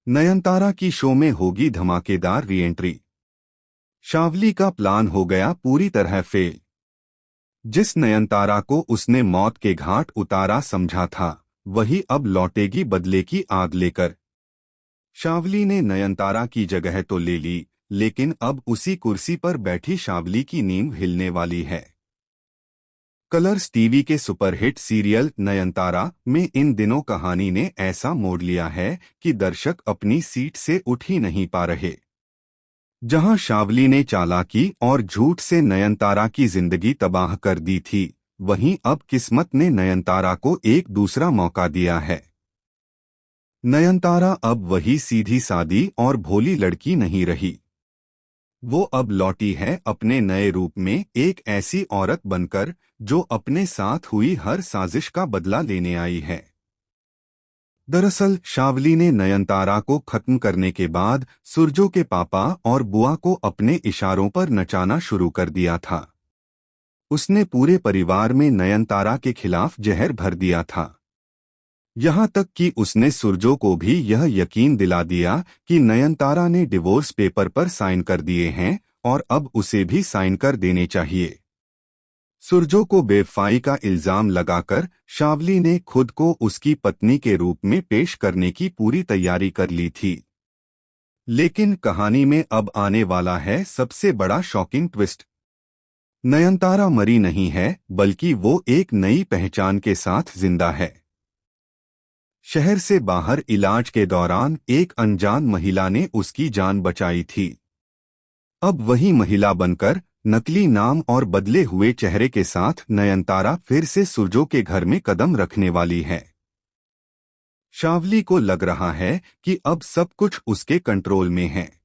नयनतारा की शो में होगी धमाकेदार रीएंट्री। शावली का प्लान हो गया पूरी तरह फेल। जिस नयनतारा को उसने मौत के घाट उतारा समझा था, वही अब लौटेगी बदले की आग लेकर। शावली ने नयनतारा की जगह तो ले ली, लेकिन अब उसी कुर्सी पर बैठी शावली की नींव हिलने वाली है। कलर्स टीवी के सुपरहिट सीरियल नयनतारा में इन दिनों कहानी ने ऐसा मोड़ लिया है कि दर्शक अपनी सीट से उठ ही नहीं पा रहे। जहां शावली ने चालाकी और झूठ से नयनतारा की जिंदगी तबाह कर दी थी, वहीं अब किस्मत ने नयनतारा को एक दूसरा मौका दिया है। नयनतारा अब वही सीधी सादी और भोली लड़की नहीं रही। वो अब लौटी है अपने नए रूप में, एक ऐसी औरत बनकर जो अपने साथ हुई हर साजिश का बदला लेने आई है। दरअसल शावली ने नयनतारा को खत्म करने के बाद सुरजो के पापा और बुआ को अपने इशारों पर नचाना शुरू कर दिया था। उसने पूरे परिवार में नयनतारा के खिलाफ जहर भर दिया था। यहाँ तक कि उसने सुरजो को भी यह यकीन दिला दिया कि नयनतारा ने डिवोर्स पेपर पर साइन कर दिए हैं और अब उसे भी साइन कर देने चाहिए। सुरजो को बेवफाई का इल्जाम लगाकर शावली ने खुद को उसकी पत्नी के रूप में पेश करने की पूरी तैयारी कर ली थी। लेकिन कहानी में अब आने वाला है सबसे बड़ा शॉकिंग ट्विस्ट। नयनतारा मरी नहीं है, बल्कि वो एक नई पहचान के साथ जिंदा है। शहर से बाहर इलाज के दौरान एक अनजान महिला ने उसकी जान बचाई थी। अब वही महिला बनकर नकली नाम और बदले हुए चेहरे के साथ नयनतारा फिर से सुरजो के घर में कदम रखने वाली है। शावली को लग रहा है कि अब सब कुछ उसके कंट्रोल में है,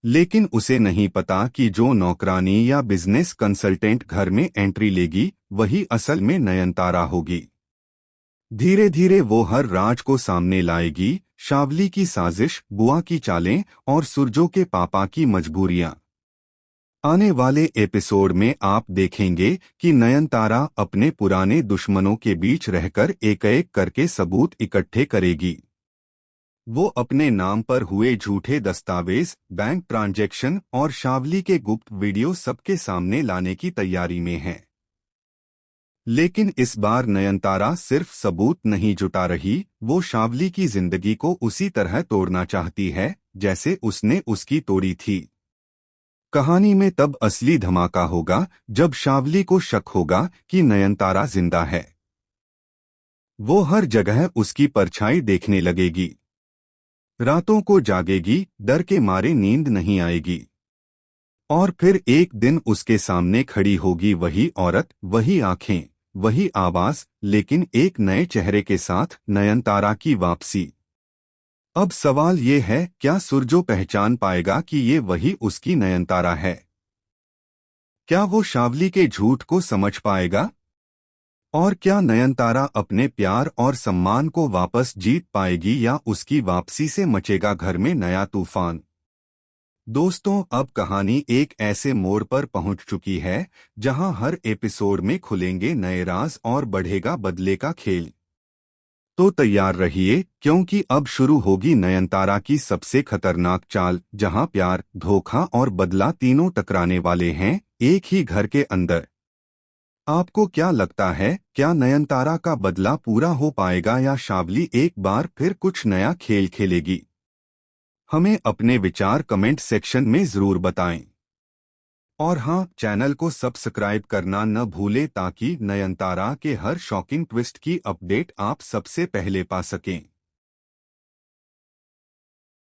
लेकिन उसे नहीं पता कि जो नौकरानी या बिजनेस कंसल्टेंट घर में एंट्री लेगी, वही असल में नयनतारा होगी। धीरे धीरे वो हर राज को सामने लाएगी, शावली की साजिश, बुआ की चालें और सुरजो के पापा की मजबूरियां। आने वाले एपिसोड में आप देखेंगे कि नयनतारा अपने पुराने दुश्मनों के बीच रहकर एक-एक करके सबूत इकट्ठे करेगी। वो अपने नाम पर हुए झूठे दस्तावेज, बैंक ट्रांजैक्शन और शावली के गुप्त वीडियो सबके सामने लाने की तैयारी में है। लेकिन इस बार नयनतारा सिर्फ सबूत नहीं जुटा रही, वो शावली की जिंदगी को उसी तरह तोड़ना चाहती है जैसे उसने उसकी तोड़ी थी। कहानी में तब असली धमाका होगा जब शावली को शक होगा कि नयनतारा जिंदा है। वो हर जगह उसकी परछाई देखने लगेगी। रातों को जागेगी, डर के मारे नींद नहीं आएगी। और फिर एक दिन उसके सामने खड़ी होगी वही औरत, वही आंखें, वही आवाज, लेकिन एक नए चेहरे के साथ, नयनतारा की वापसी। अब सवाल ये है, क्या सुरजो पहचान पाएगा कि ये वही उसकी नयनतारा है? क्या वो शावली के झूठ को समझ पाएगा? और क्या नयनतारा अपने प्यार और सम्मान को वापस जीत पाएगी या उसकी वापसी से मचेगा घर में नया तूफान? दोस्तों, अब कहानी एक ऐसे मोड़ पर पहुंच चुकी है जहां हर एपिसोड में खुलेंगे नए राज और बढ़ेगा बदले का खेल। तो तैयार रहिए, क्योंकि अब शुरू होगी नयनतारा की सबसे खतरनाक चाल, जहां प्यार, धोखा और बदला तीनों टकराने वाले हैं एक ही घर के अंदर। आपको क्या लगता है, क्या नयनतारा का बदला पूरा हो पाएगा या शावली एक बार फिर कुछ नया खेल खेलेगी? हमें अपने विचार कमेंट सेक्शन में जरूर बताएं। और हाँ, चैनल को सब्सक्राइब करना न भूलें ताकि नयनतारा के हर शॉकिंग ट्विस्ट की अपडेट आप सबसे पहले पा सकें।